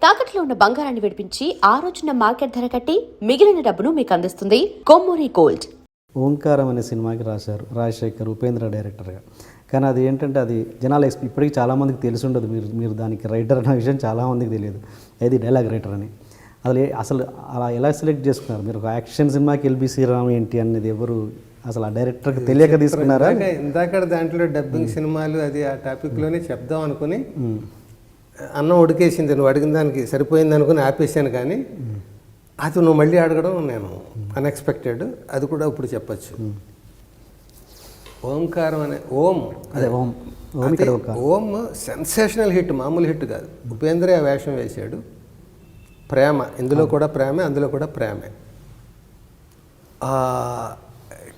తాకట్లో ఉన్న బంగారాన్ని విడిపించి ఆ రోజున మార్కెట్ ధర కట్టి మిగిలిన డబ్బును మీకు అందిస్తుంది కొమ్మూరి గోల్డ్. ఓంకారం అనే సినిమాకి రాశారు రాజశేఖర్, ఉపేంద్ర డైరెక్టర్గా. కానీ అది ఏంటంటే అది జనాలు ఇప్పటికీ చాలామందికి తెలిసి ఉండదు. మీరు దానికి రైటర్ అన్న విషయం చాలామందికి తెలియదు, ఏది డైలాగ్ రైటర్ అని. అసలు అలా ఎలా సెలెక్ట్ చేసుకున్నారు మీరు? ఒక యాక్షన్ సినిమాకి ఎల్బి శ్రీరామ్ ఏంటి అనేది ఎవరు అసలు ఆ డైరెక్టర్కి తెలియక తీసుకున్నారా? ఇందాక దాంట్లో డబ్బింగ్ సినిమాలు అది ఆ టాపిక్లోనే చెప్దాం అనుకుని అన్నం ఉడికేసింది, నువ్వు అడిగిన దానికి సరిపోయింది అనుకుని ఆపేసాను. కానీ అది నువ్వు మళ్ళీ అడగడం నేను అన్ఎక్స్పెక్టెడ్. అది కూడా ఇప్పుడు చెప్పచ్చు. ఓంకారం అనే ఓం సెన్సేషనల్ హిట్, మామూలు హిట్ కాదు. ఉపేంద్ర ఆ వేషం వేశాడు. ప్రేమ, ఇందులో కూడా ప్రేమే, అందులో కూడా ప్రేమే.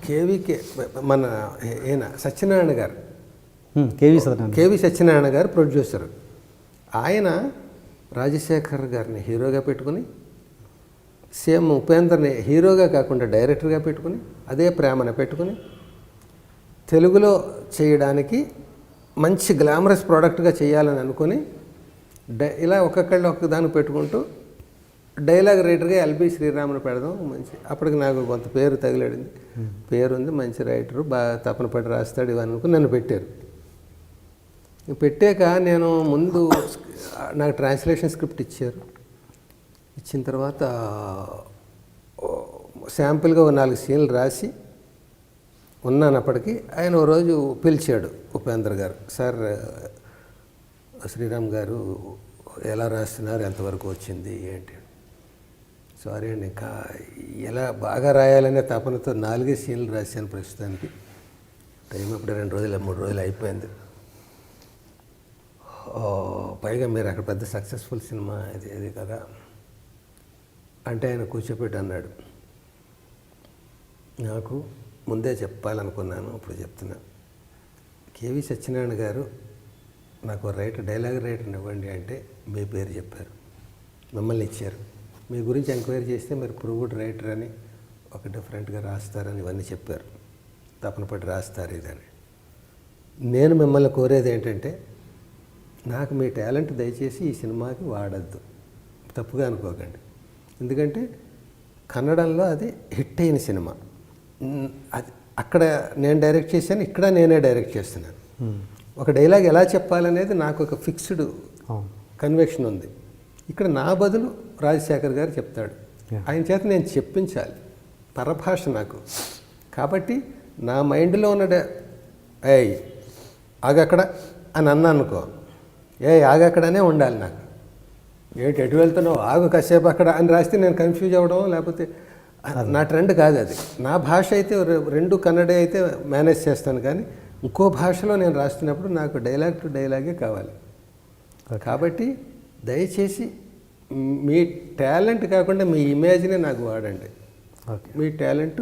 కేవీకే మన ఈయన సత్యనారాయణ గారు, కేవీ సత్యనారాయణ గారు ప్రొడ్యూసర్. ఆయన రాజశేఖర్ గారిని హీరోగా పెట్టుకుని, సేమ్ ఉపేంద్రని హీరోగా కాకుండా డైరెక్టర్గా పెట్టుకుని, అదే ప్రేమను పెట్టుకుని తెలుగులో చేయడానికి మంచి గ్లామరస్ ప్రోడక్ట్గా చేయాలని అనుకుని ఇలా ఒక్కొక్కళ్ళు ఒక్కదాన్ని పెట్టుకుంటూ డైలాగ్ రైటర్గా ఎల్బి శ్రీరామ్ని పెడదాం. మంచి అప్పటికి నాకు కొంత పేరు తగిలాడింది, పేరు ఉంది, మంచి రైటరు, బాగా తపన పడి రాస్తాడు ఇవన్నీ అనుకుని నన్ను పెట్టారు. పెట్టాక నేను ముందు నాకు ట్రాన్స్లేషన్ స్క్రిప్ట్ ఇచ్చారు. ఇచ్చిన తర్వాత శాంపుల్గా 4 సీన్లు రాసి ఉన్నానప్పటికీ ఆయన ఓ రోజు పిలిచాడు ఉపేంద్ర గారు. సార్, శ్రీరామ్ గారు ఎలా రాస్తున్నారు, ఎంతవరకు వచ్చింది ఏంటి? సారీ అండి, ఇంకా ఎలా బాగా రాయాలనే తపనతో 4 సీన్లు రాశాను ప్రస్తుతానికి. టైం అప్పుడు 2 రోజులు 3 రోజులు అయిపోయింది. పైగా మీరు అక్కడ పెద్ద సక్సెస్ఫుల్ సినిమా ఇది కదా అంటే ఆయన కూర్చోపెట్టి అన్నాడు, నాకు ముందే చెప్పాలనుకున్నాను, ఇప్పుడు చెప్తున్నా. కేవీ సత్యనారాయణ గారు నాకు డైలాగ్ రైటర్ని ఇవ్వండి అంటే మీ పేరు చెప్పారు, మిమ్మల్ని ఇచ్చారు. మీ గురించి ఎంక్వైరీ చేస్తే మీరు ప్రూవ్డ్ రైటర్ అని, ఒక డిఫరెంట్గా రాస్తారని ఇవన్నీ చెప్పారు, తపన పడి రాస్తారు ఇదని. నేను మిమ్మల్ని కోరేది ఏంటంటే, నాకు మీ టాలెంట్ దయచేసి ఈ సినిమాకి వాడద్దు, తప్పుగా అనుకోకండి. ఎందుకంటే కన్నడంలో అది హిట్ అయిన సినిమా. అది అక్కడ నేను డైరెక్ట్ చేశాను, ఇక్కడ నేనే డైరెక్ట్ చేస్తున్నాను. ఒక డైలాగ్ ఎలా చెప్పాలనేది నాకు ఒక ఫిక్స్డ్ కన్వెక్షన్ ఉంది. ఇక్కడ నా బదులు రాజశేఖర్ గారు చెప్తాడు, ఆయన చేత నేను చెప్పించాలి. పరభాష నాకు కాబట్టి నా మైండ్లో ఉన్న ఏయ్ ఆగక్కడ అని అనుకో, ఆగక్కడనే ఉండాలి నాకు. ఏంటి ఎటు వెళ్తున్నావు, ఆగు కాసేపు అక్కడ అని రాస్తే నేను కన్ఫ్యూజ్ అవ్వడం, లేకపోతే నా ట్రెండ్ కాదు అది. నా భాష అయితే 2 కన్నడే అయితే మేనేజ్ చేస్తాను, కానీ ఇంకో భాషలో నేను రాస్తున్నప్పుడు నాకు డైలాగ్ టు డైలాగే కావాలి. కాబట్టి దయచేసి మీ టాలెంట్ కాకుండా మీ ఇమేజ్నే నాకు వాడండి. మీ టాలెంట్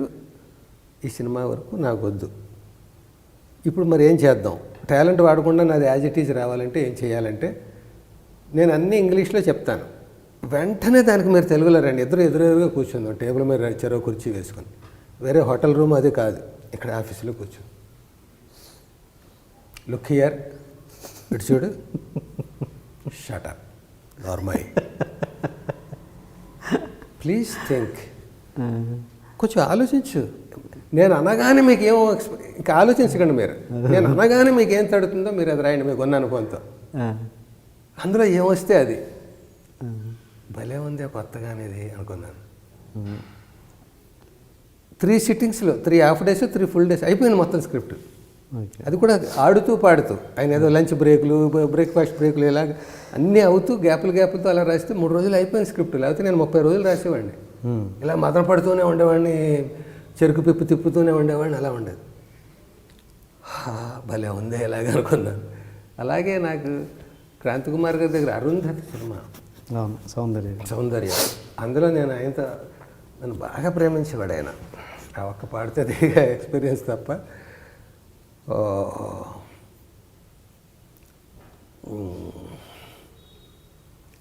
ఈ సినిమా వరకు నాకు వద్దు. ఇప్పుడు మరి ఏం చేద్దాం? టాలెంట్ వాడకుండా నాది యాజ్ ఇట్ ఈజ్ రావాలంటే ఏం చేయాలంటే, నేను అన్నీ ఇంగ్లీష్లో చెప్తాను, వెంటనే దానికి మీరు తెలుగులో రండి. ఎదురుగా కూర్చుందాం, టేబుల్ మీద చెరో కుర్చీ వేసుకొని. వేరే హోటల్ రూమ్ అది కాదు, ఇక్కడ ఆఫీసులో కూర్చో. లుక్ హియర్, ఇటు చూడు, shut up normal, please think, కొంచెం ఆలోచించు. నేను అనగానే మీకు ఏమో ఇంకా ఆలోచించకండి మీరు. నేను అనగానే మీకు ఏం తడుతుందో మీరు అది రాయండి, మీకు ఉన్న అనుభవంతో. అందులో ఏమొస్తే అది భలే ఉంది కొత్తగా అనేది అనుకున్నాను. 3 సిట్టింగ్స్లో 3 హాఫ్ డేస్ 3 ఫుల్ డేస్ అయిపోయింది మొత్తం స్క్రిప్ట్. అది కూడా ఆడుతూ పాడుతూ, ఆయన ఏదో లంచ్ బ్రేకులు, బ్రేక్ఫాస్ట్ బ్రేకులు, ఇలాగ అన్నీ అవుతూ గ్యాపులతో అలా రాస్తే 3 రోజులు అయిపోయింది స్క్రిప్ట్. లేకపోతే నేను 30 రోజులు రాసేవాడిని. ఇలా మదన పడుతూనే ఉండేవాడిని, చెరుకు పిప్పు తిప్పుతూనే ఉండేవాడిని, అలా ఉండేది. భలే ఉంది ఇలాగ అనుకున్నాను. అలాగే నాకు క్రాంతికుమార్ గారి దగ్గర అరుంధతి సినిమా, సౌందర్య, అందులో నేను ఆయనతో నన్ను బాగా ప్రేమించేవాడు ఆయన. ఆ ఒక్క పాడితే అదిగా ఎక్స్పీరియన్స్ తప్ప.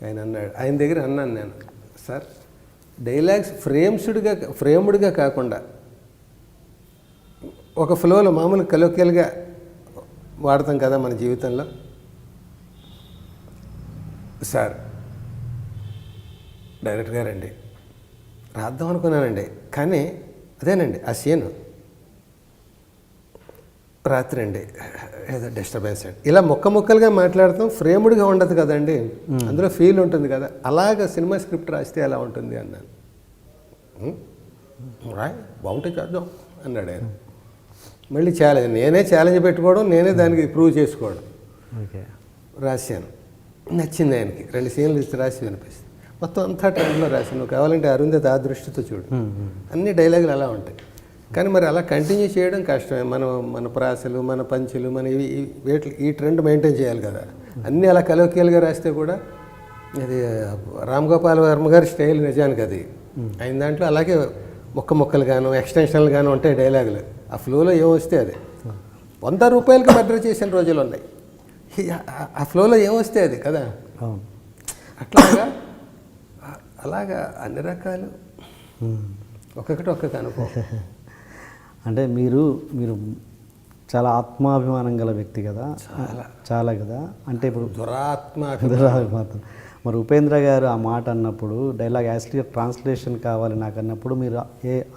ఆయన దగ్గర అన్నాను నేను, సార్ డైలాగ్స్ ఫ్రేమ్డ్గా కాకుండా ఒక ఫ్లోలో మామూలు కలోకియల్గా వాడతాం కదా మన జీవితంలో. సార్ డైరెక్టర్ గారండి రాద్దాం అనుకున్నానండి, కానీ అదేనండి ఆ సీన్ రాత్రి అండి ఏదో డిస్టర్బెన్స్ అండి, ఇలా ముక్కలుగా మాట్లాడతాం, ఫ్రేమ్డ్గా ఉండదు కదండి, అందులో ఫీల్ ఉంటుంది కదా, అలాగ సినిమా స్క్రిప్ట్ రాస్తే ఎలా ఉంటుంది అన్నాను. రాయ్ బాగుంటే చేద్దాం అన్నాడు ఆయన. మళ్ళీ ఛాలెంజ్, నేనే ఛాలెంజ్ పెట్టుకోవడం, నేనే దానికి ప్రూవ్ చేసుకోవడం. ఓకే, రాశాను, నచ్చింది ఆయనకి. 2 సీన్లు ఇస్తే రాసి వినిపిస్తుంది. మొత్తం అంతా ట్రెండ్లో రాశాను. నువ్వు కావాలంటే అరుంధతి ఆ దృష్టితో చూడు, అన్ని డైలాగులు అలా ఉంటాయి. కానీ మరి అలా కంటిన్యూ చేయడం కష్టమే. మన ప్రాసలు, మన పంచులు, మన ఈ ట్రెండ్ మెయింటైన్ చేయాలి కదా. అన్నీ అలా కలోకియల్గా రాస్తే కూడా అది రామ్ గోపాల్ వర్మ గారి స్టైల్ నిజానికి అది. ఆయన దాంట్లో అలాగే ముక్కలు గాను ఎక్స్టెన్షన్లు గాను ఉంటాయి డైలాగులు. ఆ ఫ్లోలో ఏమొస్తే అది 100 రూపాయలకి మర్డర్ చేసిన రోజులు ఉన్నాయి. ఆ ఫ్లోలో ఏమొస్తే అది కదా. అలాగా అన్ని రకాలు ఒక్కొక్కటి ఒక్కొక్క అనుభవం. అంటే మీరు చాలా ఆత్మాభిమానం గల వ్యక్తి కదా, చాలా కదా. అంటే ఇప్పుడు దురాత్మాభిమానం. మరి ఉపేంద్ర గారు ఆ మాట అన్నప్పుడు, డైలాగ్ యాక్చువల్గా ట్రాన్స్లేషన్ కావాలి నాకు అన్నప్పుడు, మీరు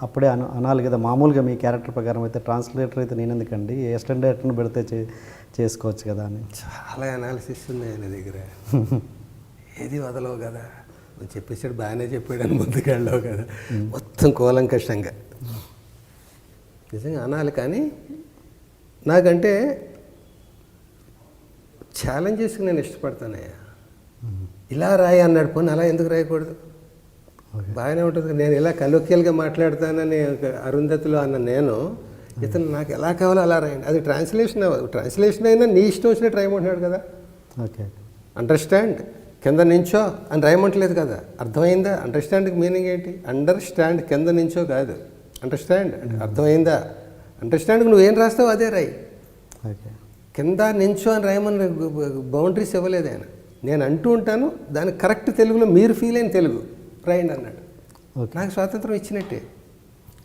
అప్పుడే అనాలి కదా. మామూలుగా మీ క్యారెక్టర్ ప్రకారం అయితే ట్రాన్స్లేటర్ అయితే నేను ఎందుకండి, ఏ అసిస్టెంట్ డైరెక్టర్ని పెడితే చేసుకోవచ్చు కదా అని. చాలా అనాలిసిస్ ఉంది ఆయన దగ్గర. ఏది వదలవు కదా, నువ్వు చెప్పేసాడు బాగానే చెప్పాడు అని ముందుకెళ్ళవు కదా, మొత్తం కూలంకషంగా నిజంగా అనాలి. కానీ నాకంటే ఛాలెంజెస్కి నేను ఇష్టపడతానయ్యా. ఇలా రాయి అన్నాడు, పోనీ అలా ఎందుకు రాయకూడదు, బాగానే ఉంటుంది. నేను ఇలా కలోకియల్గా మాట్లాడతానని అరుంధతిలో అన్న నేను, ఇతను నాకు ఎలా కావాలో అలా రాయండి. అది ట్రాన్స్లేషన్ అయినా నీ ఇష్టం వచ్చినట్టు రాయమంటున్నాడు కదా. ఓకే, అండర్స్టాండ్ కింద నించో అని రాయమంటలేదు కదా. అర్థమైందా? అండర్స్టాండ్కి మీనింగ్ ఏంటి? అండర్స్టాండ్ కింద నించో కాదు, అండర్స్టాండ్ అంటే అర్థమైందా. అండర్స్టాండ్కి నువ్వేం రాస్తావు అదే రాయి. ఓకే, కింద నించో అని రాయమని బౌండరీస్ ఇవ్వలేదు ఆయన. నేను అంటూ ఉంటాను, దానికి కరెక్ట్ తెలుగులో మీరు ఫీల్ అయిన తెలుగు రాయండి అన్నాడు. నాకు స్వాతంత్రం ఇచ్చినట్టే.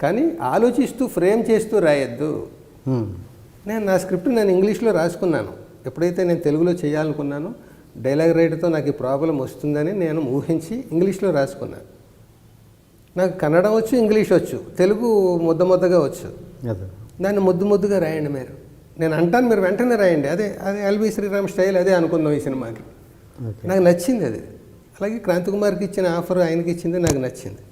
కానీ ఆలోచిస్తూ ఫ్రేమ్ చేస్తూ రాయొద్దు. నేను నా స్క్రిప్ట్ నేను ఇంగ్లీష్లో రాసుకున్నాను. ఎప్పుడైతే నేను తెలుగులో చేయాలనుకున్నానో, డైలాగ్ రైటర్తో నాకు ఈ ప్రాబ్లం వస్తుందని నేను ఊహించి ఇంగ్లీష్లో రాసుకున్నాను. నాకు కన్నడ వచ్చు, ఇంగ్లీష్ వచ్చు, తెలుగు ముద్దగా వచ్చు. దాన్ని ముద్దుగా రాయండి మీరు. నేను అంటాను, మీరు వెంటనే రాయండి. అదే ఎల్వి శ్రీరామ్ స్టైల్, అదే అనుకుందాం ఈ సినిమాకి. నాకు నచ్చింది అది. అలాగే క్రాంతి కుమార్కి ఇచ్చిన ఆఫర్ ఆయనకి ఇచ్చింది నాకు నచ్చింది.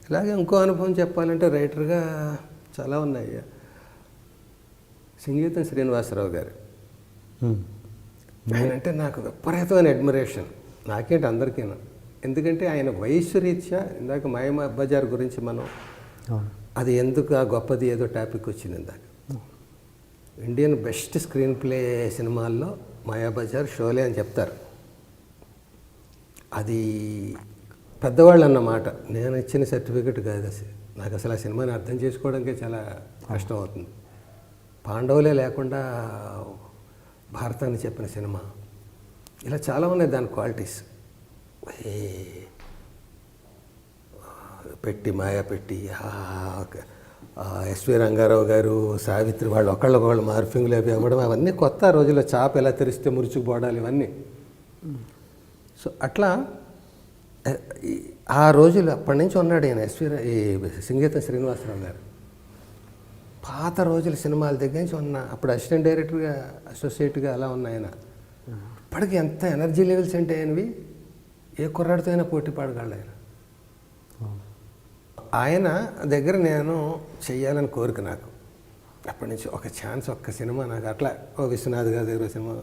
ఇలాగే ఇంకో అనుభవం చెప్పాలంటే రైటర్గా చాలా ఉన్నాయి. సంగీతం శ్రీనివాసరావు గారు, ఆయన అంటే నాకు విపరీతమైన అడ్మిరేషన్. నాకేంటి అందరికీనా. ఎందుకంటే ఆయన వయస్సు రీత్యా, ఇందాక మాయాబజార్ గురించి మనం, అది ఎందుకు ఆ గొప్పది ఏదో టాపిక్ వచ్చింది ఇందాక. ఇండియన్ బెస్ట్ స్క్రీన్ ప్లే సినిమాల్లో మాయాబజార్, షోలే అని చెప్తారు. అది పెద్దవాళ్ళు అన్నమాట, నేను ఇచ్చిన సర్టిఫికెట్ కాదు అసలు. నాకు అసలు ఆ సినిమాని అర్థం చేసుకోవడానికే చాలా కష్టం అవుతుంది. పాండవులే లేకుండా భారతాన్ని చెప్పిన సినిమా. ఇలా చాలా ఉన్నాయి దాని క్వాలిటీస్. మాయా పెట్టి ఎస్వి రంగారావు గారు, సావిత్రి వాళ్ళు ఒకళ్ళొకళ్ళు మార్ఫింగ్లు అవి అవ్వడం, అవన్నీ కొత్త. రోజుల్లో చాప ఎలా తెరిస్తే మురుచుకుపోవడాలు ఇవన్నీ. సో అట్లా ఆ రోజులు అప్పటి నుంచి ఉన్నాడు ఆయన ఈ సంగీతం శ్రీనివాసరావు గారు. పాత రోజుల సినిమాల దగ్గర నుంచి ఉన్న, అప్పుడు అసిస్టెంట్ డైరెక్టర్గా, అసోసియేట్గా అలా ఉన్న ఆయన. ఇప్పటికి ఎంత ఎనర్జీ లెవెల్స్ అంటే ఆయనవి, ఏ కుర్రాడితో అయినా పోటీ పడగలడు ఆయన. ఆయన దగ్గర నేను చెయ్యాలని కోరిక నాకు అప్పటి నుంచి. ఒక ఛాన్స్, ఒక్క సినిమా నాకు అట్లా. విశ్వనాథ్ గారి దగ్గర సినిమా,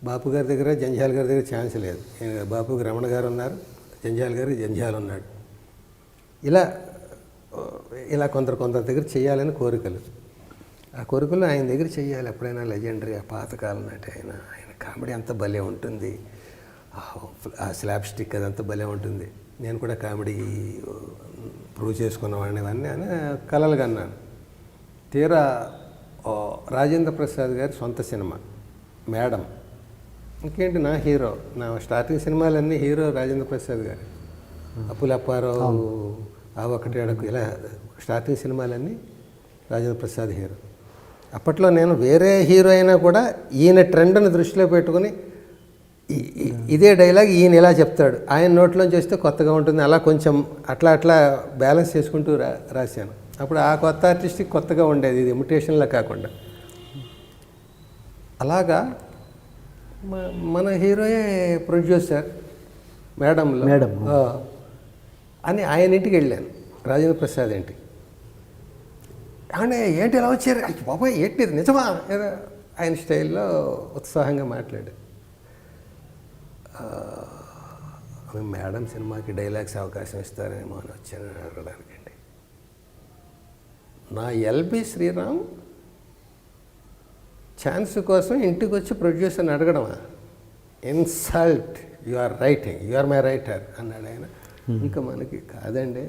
బాపు గారి దగ్గర, జంజాల్ గారి దగ్గర ఛాన్స్ లేదు. బాపుకి రమణ గారు ఉన్నారు, జంజాల్ ఉన్నాడు. ఇలా కొందరు దగ్గర చేయాలని కోరికలు. ఆ కోరికలు ఆయన దగ్గర చేయాలి ఎప్పుడైనా. లెజెండరీ, ఆ పాతకాలం నాటి ఆయన కామెడీ అంత భలే ఉంటుంది. ఆ స్లాబ్ స్టిక్ అదంతా భలే ఉంటుంది. నేను కూడా కామెడీ ప్రూవ్ చేసుకున్నవాడిని ఇవన్నీ అని కలలుగా అన్నాను. తీరా రాజేంద్ర ప్రసాద్ గారి సొంత సినిమా మేడం. ఇంకేంటి, నా హీరో, నా స్టార్టింగ్ సినిమాలన్నీ హీరో రాజేంద్ర ప్రసాద్ గారు. అప్పులప్పారావు, ఆ ఒకటి అడకు, ఇలా స్టార్టింగ్ సినిమాలన్నీ రాజేంద్ర ప్రసాద్ హీరో. అప్పట్లో నేను వేరే హీరో అయినా కూడా ఈయన ట్రెండ్ని దృష్టిలో పెట్టుకుని ఇదే డైలాగ్ ఈయన ఇలా చెప్తాడు, ఆయన నోట్లోంచి వస్తే కొత్తగా ఉంటుంది. అలా కొంచెం అట్లా బ్యాలెన్స్ చేసుకుంటూ రాశాను. అప్పుడు ఆ కొత్త ఆర్టిస్ట్కి కొత్తగా ఉండేది, ఇది ఇమిటేషన్లా కాకుండా. అలాగా మన హీరోయే ప్రొడ్యూసర్ మేడం అని ఆయన ఇంటికి వెళ్ళాను, రాజేంద్ర ప్రసాద్ ఇంటికి. అంటే ఏంటి ఎలా వచ్చారు, బాబాయ్ ఏంటి ఇది నిజమా, ఆయన స్టైల్లో ఉత్సాహంగా మాట్లాడారు. మేడం సినిమాకి డైలాగ్స్ అవకాశం ఇస్తారేమో అని వచ్చాను అడగడానికండి. నా ఎల్బి శ్రీరామ్ ఛాన్స్ కోసం ఇంటికి వచ్చి ప్రొడ్యూసర్ని అడగడమా, insult, you are writing, you are my writer అన్నాడు ఆయన. ఇంకా మనకి కాదండి